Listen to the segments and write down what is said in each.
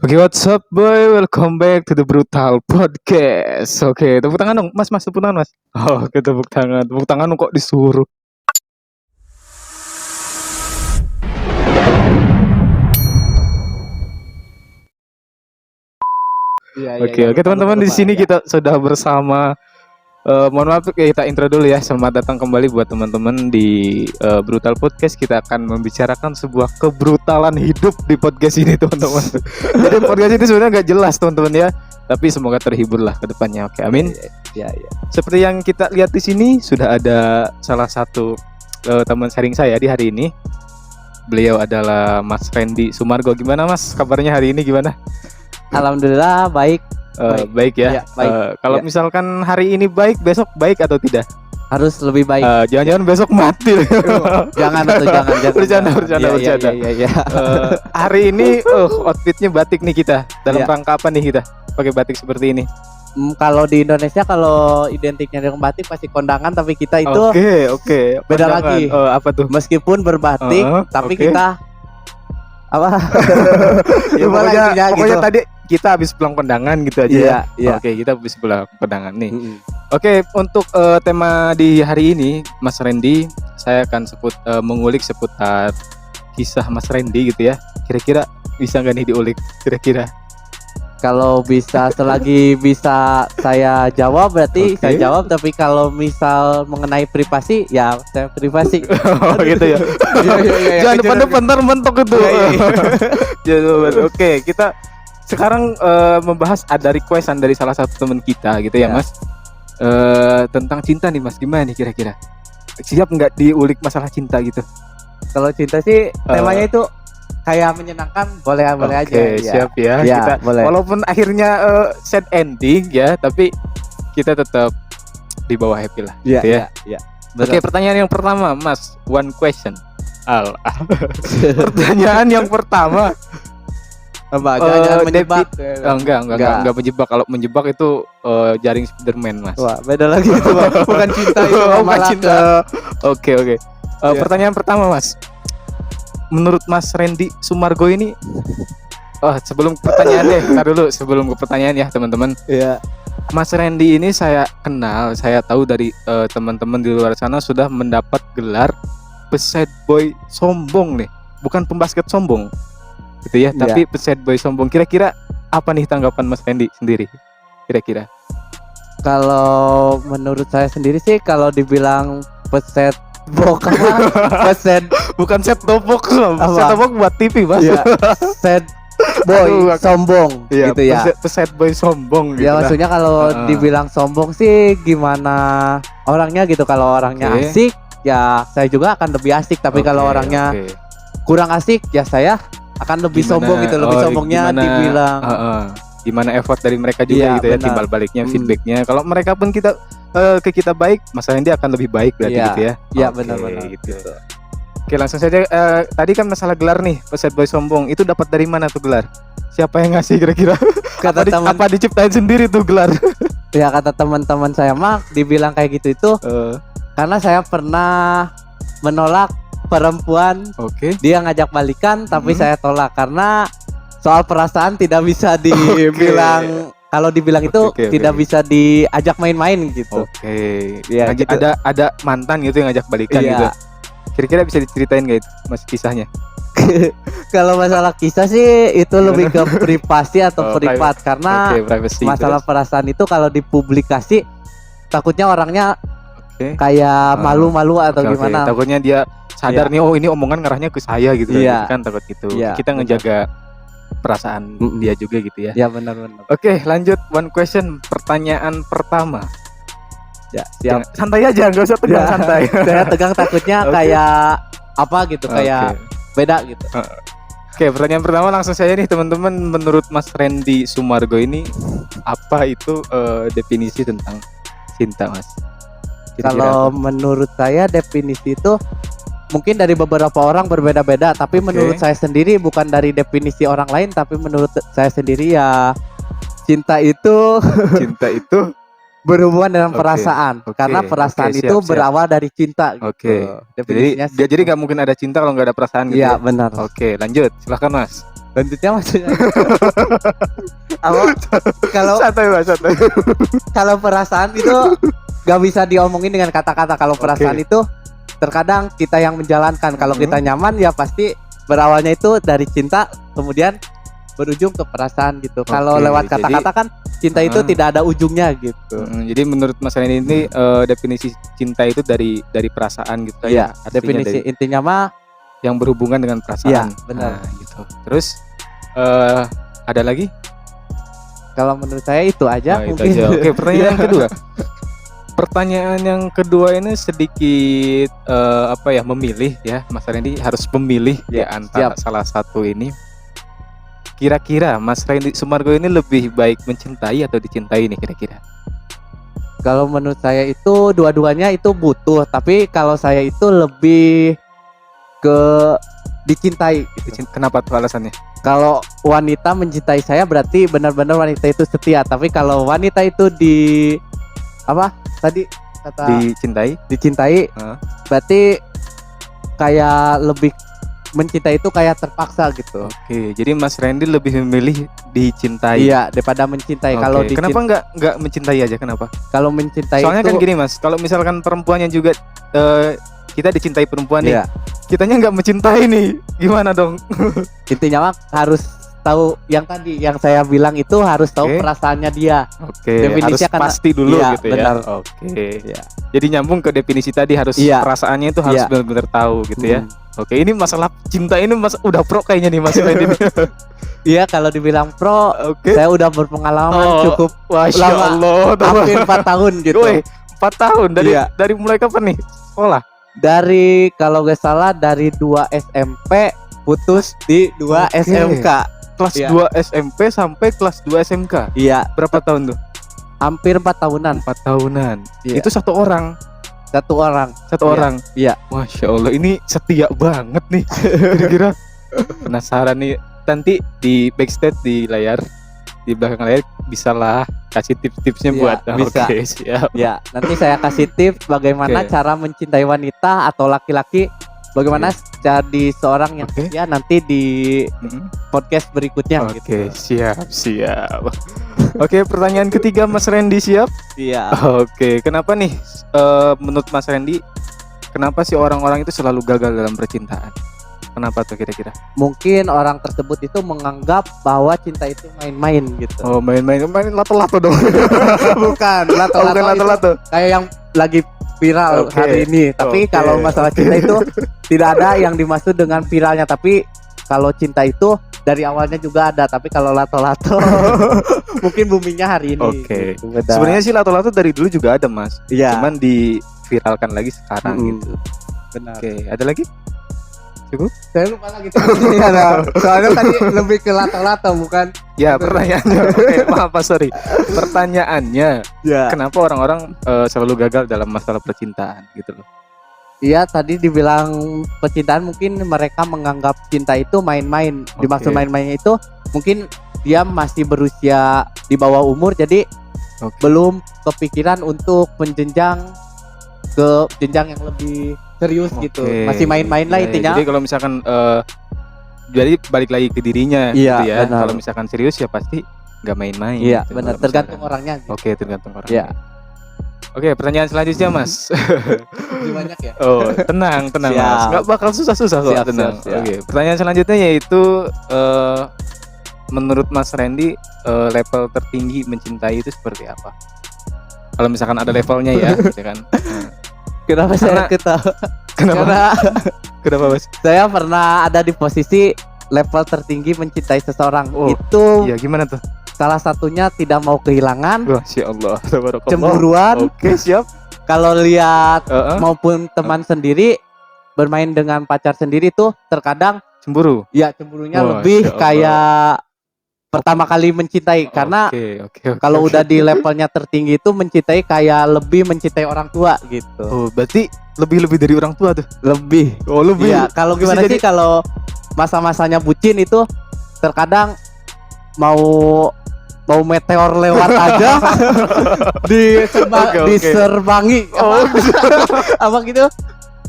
Oke, what's up boy? Welcome back to the Brutal Podcast. Oke, tepuk tangan dong, Mas, tepuk tangan, Mas. Oke, tepuk tangan. Tepuk tangan kok disuruh. Oke, teman-teman, di sini kita sudah bersama. Mohon maaf, kita intro dulu ya. Selamat datang kembali buat teman-teman di Brutal Podcast. Kita akan membicarakan sebuah kebrutalan hidup di podcast ini, teman-teman. Jadi podcast ini sebenarnya nggak jelas, teman-teman ya. Tapi semoga terhibur lah ke depannya. Oke, amin. Ya. Seperti yang kita lihat di sini, sudah ada salah satu teman sharing saya di hari ini. Beliau adalah Mas Randy Sumargo. Gimana, Mas? Kabarnya hari ini gimana? Alhamdulillah baik. Baik ya. Baik. Kalau misalkan hari ini baik, besok baik atau tidak? Harus lebih baik. Jangan-jangan besok mati. Jangan. Bercanda. Iya. Hari ini outfitnya batik nih kita. Dalam Iya. rangka apa nih kita pakai batik seperti ini? Kalau di Indonesia kalau identiknya dengan batik pasti kondangan, tapi kita itu Oke. beda Pandangan. lagi. Apa tuh? Meskipun berbatik, tapi oke. kita apa? Ya, Gimana intinya pokoknya gitu. tadi kita habis pulang kondangan gitu aja ya. Iya. Oke, kita habis pulang kondangan nih. Mm-mm. Oke, untuk tema di hari ini, Mas Randy, saya akan mengulik seputar kisah Mas Randy gitu ya. Kira-kira bisa nggak nih diulik? Kira-kira? Kalau bisa selagi bisa saya jawab berarti Oke. saya jawab, tapi kalau misal mengenai privasi ya saya privasi. Oh gitu ya. Iya. Jangan depan-depan ntar mentok itu. Iya. Oke, kita sekarang membahas ada requestan dari salah satu teman kita gitu ya, Ya. Mas. Tentang cinta nih, Mas. Gimana nih kira-kira? Siap nggak diulik masalah cinta gitu? Kalau cinta sih temanya itu kayak menyenangkan, boleh aja. Oke, siap ya. Ya, Kita boleh. walaupun akhirnya sad ending ya, tapi kita tetap di bawah happy lah. Iya, gitu ya. iya. Oke, pertanyaan yang pertama, Mas. One question. Pertanyaan yang pertama. Jangan menjebak. Enggak menjebak. Kalau menjebak itu jaring Spiderman, Mas. Wah, beda lagi itu, Bang. Bukan cinta itu, Oh, bukan malah cinta. Oke. Iya. Pertanyaan pertama, Mas. Menurut Mas Randy Sumargo ini, sebelum pertanyaan deh, tar dulu sebelum ke pertanyaan ya, teman-teman. Iya. Mas Randy ini saya kenal, saya tahu dari teman-teman di luar sana sudah mendapat gelar pesed boy sombong nih, bukan pembasket sombong, gitu ya, Iya. tapi pesed boy sombong. Kira-kira apa nih tanggapan Mas Randy sendiri? Kira-kira? Kalau menurut saya sendiri sih kalau dibilang peset bokap, peset Bukan set topok, Apa? set topok buat TV, Mas. ya, set boy Aduh, sombong gitu ya. Pesed boy sombong gitu Ya lah. maksudnya kalau Heeh. dibilang sombong sih gimana orangnya gitu. Kalau orangnya Oke. asik ya saya juga akan lebih asik, tapi Oke, kalau orangnya oke. kurang asik ya saya akan lebih Gimana- sombong gitu. Lebih sombongnya gimana- dibilang gimana effort dari mereka juga Iya, gitu ya, benar. timbal baliknya, Mm. feedbacknya. Kalau mereka pun ke kita baik, masalahnya dia akan lebih baik berarti Iya. gitu ya. Iya, Oke, benar-benar gitu. Oke, langsung saja. Tadi kan masalah gelar nih, pesed boy sombong. Itu dapat dari mana tuh gelar? Siapa yang ngasih kira-kira? kata teman Apa diciptain sendiri tuh gelar? ya kata teman-teman saya mah dibilang kayak gitu itu karena saya pernah menolak perempuan, Oke. dia ngajak balikan tapi Mhm. saya tolak karena soal perasaan tidak bisa dibilang. Kalau dibilang itu Oke. tidak bisa diajak main-main gitu. Oke. Iya, Ngajak- gitu. ada mantan gitu yang ngajak balikan Iya. gitu. Kira-kira bisa diceritain gak itu, Mas, kisahnya? Kalau masalah kisah sih itu lebih ke privasi atau Oh, privat karena Oke, privacy. masalah perasaan itu kalau dipublikasi takutnya orangnya Oke. kayak malu-malu atau Oke, gimana. takutnya dia sadar nih, oh ini omongan ngarahnya ke saya gitu. Iya. Kan takut gitu. Iya, Kita ngejaga perasaan Mm-mm. dia juga gitu ya. Ya benar-benar. Oke, lanjut one question. Pertanyaan pertama. Ya, siap. Santai aja, nggak usah tegang, Ya. santai. Saya tegang takutnya Oke. kayak apa gitu, kayak beda gitu. Oke, pertanyaan pertama langsung saja nih, teman-teman. Menurut Mas Randy Sumargo ini, apa itu definisi tentang cinta, Mas? Kira-kira Kalau apa? menurut saya definisi itu mungkin dari beberapa orang berbeda-beda, tapi Oke. menurut saya sendiri bukan dari definisi orang lain, tapi menurut saya sendiri ya cinta itu Cinta itu berhubungan dengan Oke, perasaan, oke, karena perasaan oke, itu siap. berawal dari cinta. Gitu. Oke. Definisinya Jadi nggak mungkin ada cinta kalau nggak ada perasaan gitu. Iya ya? benar. Oke, lanjut. Silahkan, Mas. Lanjutnya maksudnya apa? Kalau Santai Mas, santai. kalau perasaan itu gak bisa diomongin dengan kata-kata. Kalau perasaan itu terkadang kita yang menjalankan. Kalau kita nyaman ya pasti berawalnya itu dari cinta, kemudian berujung ke perasaan gitu. Kalau lewat kata-kata kan cinta itu tidak ada ujungnya gitu. Jadi menurut Mas Randy ini definisi cinta itu dari perasaan gitu Iya, ya. definisi intinya mah yang berhubungan dengan perasaan. Iya, benar. Nah, gitu. Terus ada lagi? kalau menurut saya itu aja Nah, itu mungkin. aja. Oke, pertanyaan yang kedua. Pertanyaan yang kedua ini sedikit memilih ya. Mas Randy harus memilih Ya, ya antara salah satu ini. Kira-kira Mas Randy Sumargo ini lebih baik mencintai atau dicintai nih kira-kira? Kalau menurut saya itu dua-duanya itu butuh, tapi kalau saya itu lebih ke dicintai. Kenapa tuh alasannya? Kalau wanita mencintai saya berarti benar-benar wanita itu setia, tapi kalau wanita itu kata dicintai berarti kayak lebih mencintai itu kayak terpaksa gitu. Oke, jadi Mas Randy lebih memilih dicintai. Iya, daripada mencintai. Kalau kenapa nggak mencintai aja? Kenapa? Kalau mencintai Soalnya itu, kan gini Mas, kalau misalkan perempuannya juga kita dicintai perempuan nih, iya, kitanya nggak mencintai nih, gimana dong? intinya mah harus tahu yang tadi yang saya bilang itu harus tahu perasaannya dia. Oke, Definisinya harus pasti dulu iya, gitu benar. ya. Oke. Iya. Jadi nyambung ke definisi tadi harus perasaannya itu harus benar-benar tahu gitu ya. Oke, ini masalah cinta ini udah pro kayaknya nih Mas Randy. Iya, kalau dibilang pro, saya udah berpengalaman cukup lama, hampir 4 tahun gitu. 4 tahun dari mulai kapan nih sekolah? Dari kalau gak salah dari 2 SMP putus di 2 SMK. Kelas 2 SMP sampai kelas 2 SMK. Iya. Berapa tahun tuh? Hampir 4 tahunan. 4 tahunan. Iya. Itu satu orang. Satu orang. Iya. Masya Allah, ini setia banget nih. Kira-kira penasaran nih. Nanti di backstage di layar, di belakang layar bisalah kasih tips-tipsnya buat. Bisa. Oke, siap. Ya, nanti saya kasih tips bagaimana cara mencintai wanita atau laki-laki. Bagaimana jadi seorang yang setia nanti di podcast berikutnya. Oke, siap. Oke, pertanyaan ketiga Mas Randy siap? Iya. Oke, kenapa nih menurut Mas Randy kenapa sih orang-orang itu selalu gagal dalam percintaan? Kenapa tuh kira-kira? Mungkin orang tersebut itu menganggap bahwa cinta itu main-main gitu. Oh, main lato-lato dong. Bukan lato-lato. Kayak yang lagi viral hari ini. Tapi kalau masalah cinta itu tidak ada yang dimaksud dengan viralnya. Tapi kalau cinta itu dari awalnya juga ada. Tapi kalau lato-lato mungkin boomingnya hari ini. Oke. Gitu. Sebenarnya sih lato-lato dari dulu juga ada Mas. Iya. Cuman diviralkan lagi sekarang gitu. Benar. Oke, ada lagi? Cukup? Saya lupa lagi. Soalnya tadi lebih ke lato-lato bukan? Ya, pertanyaannya. Maaf Pak, sorry. Pertanyaannya, kenapa orang-orang selalu gagal dalam masalah percintaan gitu loh? Iya, tadi dibilang percintaan mungkin mereka menganggap cinta itu main-main. Dimaksud main-mainnya itu mungkin dia masih berusia di bawah umur, jadi belum kepikiran untuk menjenjang ke jenjang yang lebih serius gitu. Masih main-main lah intinya. Jadi kalau misalkan jadi balik lagi ke dirinya gitu ya. Kalau misalkan serius ya pasti nggak main-main. Iya, gitu, benar. Tergantung orangnya. Gitu. Oke, tergantung orangnya. Oke, pertanyaan selanjutnya Mas. Banyak ya? Oh, tenang Mas. Nggak bakal susah-susah kok, tenang. Oke, pertanyaan selanjutnya yaitu menurut Mas Randy level tertinggi mencintai itu seperti apa? Kalau misalkan ada levelnya ya, gitu kan. Kenapa saya ketawa? Kenapa Mas? Saya pernah ada di posisi level tertinggi mencintai seseorang. Itu iya, gimana tuh? Salah satunya tidak mau kehilangan. Masya Allah, cemburuan. Oke, siap. Kalau lihat maupun teman sendiri bermain dengan pacar sendiri tuh terkadang cemburu. Ya, cemburunya lebih kayak pertama kali mencintai karena kalau udah di levelnya tertinggi itu mencintai kayak lebih mencintai orang tua gitu. Oh, berarti lebih dari orang tua tuh. Lebih. Oh, lebih. Ya, kalau gimana sih kalau masa-masanya bucin itu terkadang mau meteor lewat aja diserbangi apa gitu.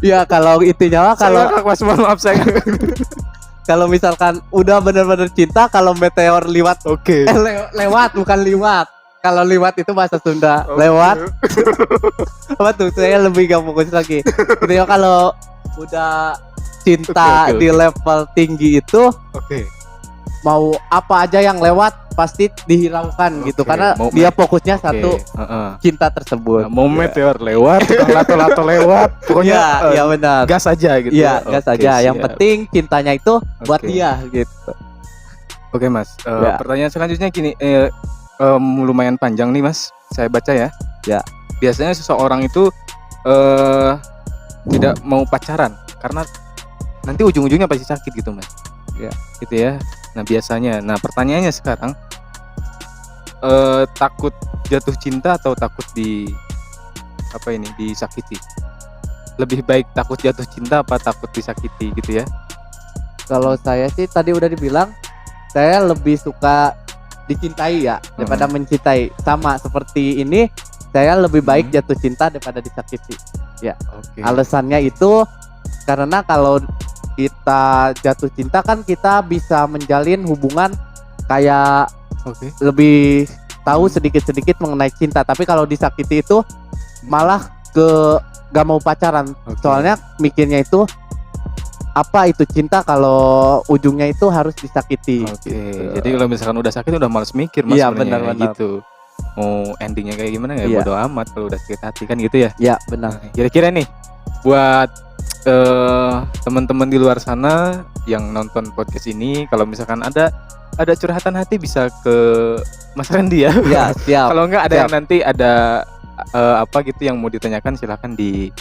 Ya, kalau intinya kalau Mas, maaf saya Kalau misalkan udah bener-bener cinta, kalau meteor liwat Oke. lewat bukan liwat. Kalau liwat itu bahasa Sunda. Lewat. Apa tuh? Saya lebih gak fokus lagi. Gitu ya, kalau udah cinta Oke. di level tinggi itu, Oke. mau apa aja yang lewat pasti dihiraukan gitu, Oke, karena mau dia fokusnya Oke. satu Heeh. cinta tersebut. Nah, mau meteor lewat, tukang lato-lato lewat, pokoknya Iya, benar. gas aja gitu. Iya, gas Oke, aja. Yang siap. penting cintanya itu buat Oke. dia gitu. Oke Mas, Ya. pertanyaan selanjutnya gini, lumayan panjang nih Mas, saya baca ya. Ya. Biasanya seseorang itu tidak mau pacaran karena nanti ujung-ujungnya pasti sakit gitu Mas. Ya. Gitu ya. Nah biasanya, pertanyaannya sekarang, takut jatuh cinta atau takut disakiti? Lebih baik takut jatuh cinta apa takut disakiti gitu ya? Kalau saya sih tadi udah dibilang, saya lebih suka dicintai ya daripada mencintai. Sama seperti ini, saya lebih baik jatuh cinta daripada disakiti. Oke. Alasannya itu karena kalau kita jatuh cinta kan kita bisa menjalin hubungan kayak Oke. lebih tahu sedikit-sedikit mengenai cinta. Tapi kalau disakiti itu malah gak mau pacaran. Oke. Soalnya mikirnya itu apa itu cinta kalau ujungnya itu harus disakiti. Oke, gitu. jadi kalau misalkan udah sakit udah males mikir Mas Iya, sebenarnya, benar-benar. gitu. Mau endingnya kayak gimana ya Iya. bodo amat kalau udah sakit hati kan gitu ya. Ya benar. Nah, kira-kira nih buat teman-teman di luar sana yang nonton podcast ini, kalau misalkan ada curhatan hati bisa ke Mas Randy ya. Ya siap. Kalau enggak ada Siap. yang nanti ada apa gitu yang mau ditanyakan, silahkan di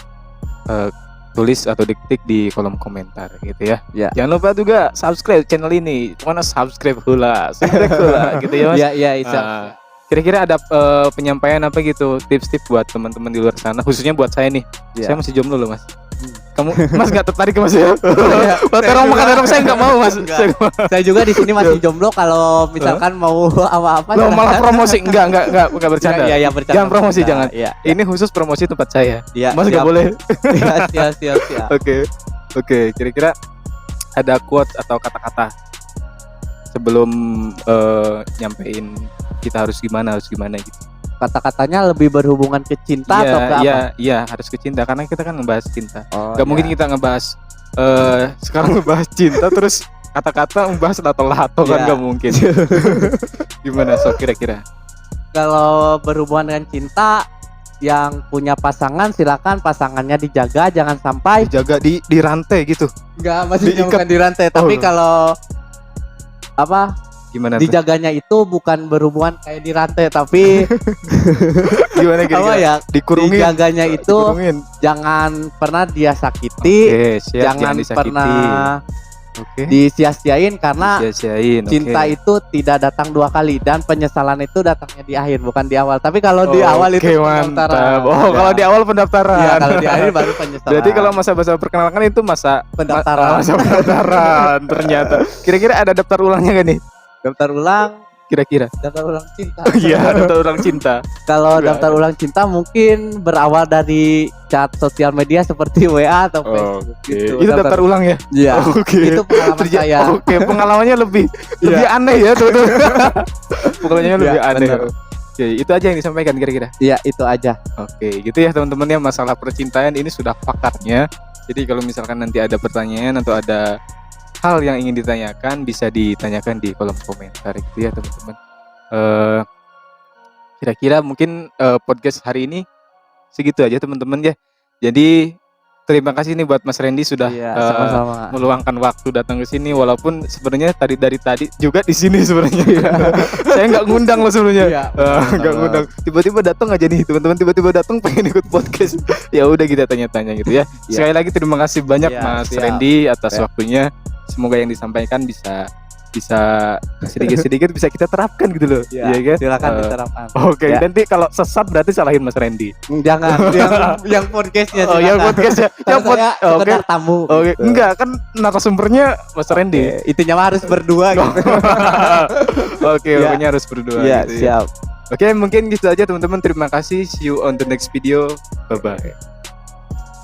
tulis atau diketik di kolom komentar gitu ya. Ya. Jangan lupa juga subscribe channel ini. Mana subscribe hula gitu ya Mas. Ya siap. Kira-kira ada penyampaian apa gitu, tips-tips buat teman-teman di luar sana, khususnya buat saya nih. Ya. Saya masih jomblo loh Mas. Kamu Mas nggak tertarik ke Mas ya? Iya. Terong makan terong saya nggak mau Mas. Enggak. Saya nggak mau. Saya juga di sini masih jomblo. Kalau misalkan mau apa-apa Loh, malah silahkan. promosi enggak bercanda. Iya bercanda. Jangan promosi, bercanda. jangan. Iya. Ini khusus promosi tempat saya. Iya. Mas nggak siap. boleh. Iya, siap. Oke. Kira-kira ada quote atau kata-kata sebelum nyampein kita harus gimana gitu. Kata-katanya lebih berhubungan ke cinta atau ke apa? Iya, harus ke cinta karena kita kan ngebahas cinta. Oh, Gak ya. mungkin kita ngebahas sekarang ngebahas cinta terus kata-kata membahas lato-lato kan Iya. gak mungkin. Gimana kira-kira? Kalau berhubungan dengan cinta, yang punya pasangan silakan pasangannya dijaga, jangan sampai Jaga di rantai gitu. enggak maksudnya Diikat. bukan di rantai, tapi Oh. kalau apa Gimana tuh? dijaganya itu bukan berhubungan kayak di rantai, tapi Gimana apa kira-kira? ya? Dikurungin. Dijaganya itu Dikurungin. jangan pernah dia sakiti, Oke, siap, jangan disakiti. pernah Oke. disia-siain karena Sia-siain. cinta oke. itu tidak datang dua kali dan penyesalan itu datangnya di akhir bukan di awal. Tapi kalau di awal itu Oke, mantap. Ya. Oh, kalau di awal pendaftaran. Iya, kalau di akhir baru penyesalan. Berarti kalau masa perkenalkan itu masa Pendaftaran. masa pendaftaran ternyata. Kira-kira ada daftar ulangnya gak nih? daftar ulang Kira-kira. cinta. Iya, daftar ulang cinta. Kalau Nggak daftar ulang cinta mungkin berawal dari chat sosial media seperti WA atau Facebook Oke. gitu. Itu daftar ulang ya? Iya. Oke. Itu pengalaman saya. Oke, pengalamannya lebih Iya. aneh ya, teman-teman. Pengalamannya lebih Iya, aneh. benar. Oke, itu aja yang disampaikan kira-kira. Iya, itu aja. Oke, gitu ya teman-teman ya, masalah percintaan ini sudah pakarnya. Jadi kalau misalkan nanti ada pertanyaan atau ada hal yang ingin ditanyakan bisa ditanyakan di kolom komentar gitu ya teman-teman. Kira-kira mungkin podcast hari ini segitu aja teman-teman ya. Jadi terima kasih nih buat Mas Randy sudah Iya, sama-sama. meluangkan waktu datang ke sini, walaupun sebenarnya dari tadi juga di sini sebenarnya. Saya nggak ngundang loh sebenarnya. Iya, Nggak benar. ngundang. Tiba-tiba datang aja nih teman-teman, tiba-tiba datang pengen ikut podcast. Ya udah kita tanya-tanya gitu ya. Iya. Sekali lagi terima kasih banyak Iya, Mas siap. Randy atas Siap. waktunya. Semoga yang disampaikan bisa sedikit-sedikit bisa kita terapkan gitu loh. Iya, Iya kan? silakan Eh, diterapkan. Oke, Ya. nanti kalau sesat berarti salahin Mas Randy. Jangan yang podcastnya Oh, yang podcast ya. Yang Oke. sekedar tamu. Oke, gitu. enggak kan narasumbernya Mas Randy. Itunya mah harus berdua gitu. Oke, Ya. pokoknya harus berdua Iya, gitu ya. siap. Oke, mungkin gitu aja teman-teman. Terima kasih. See you on the next video. Bye bye.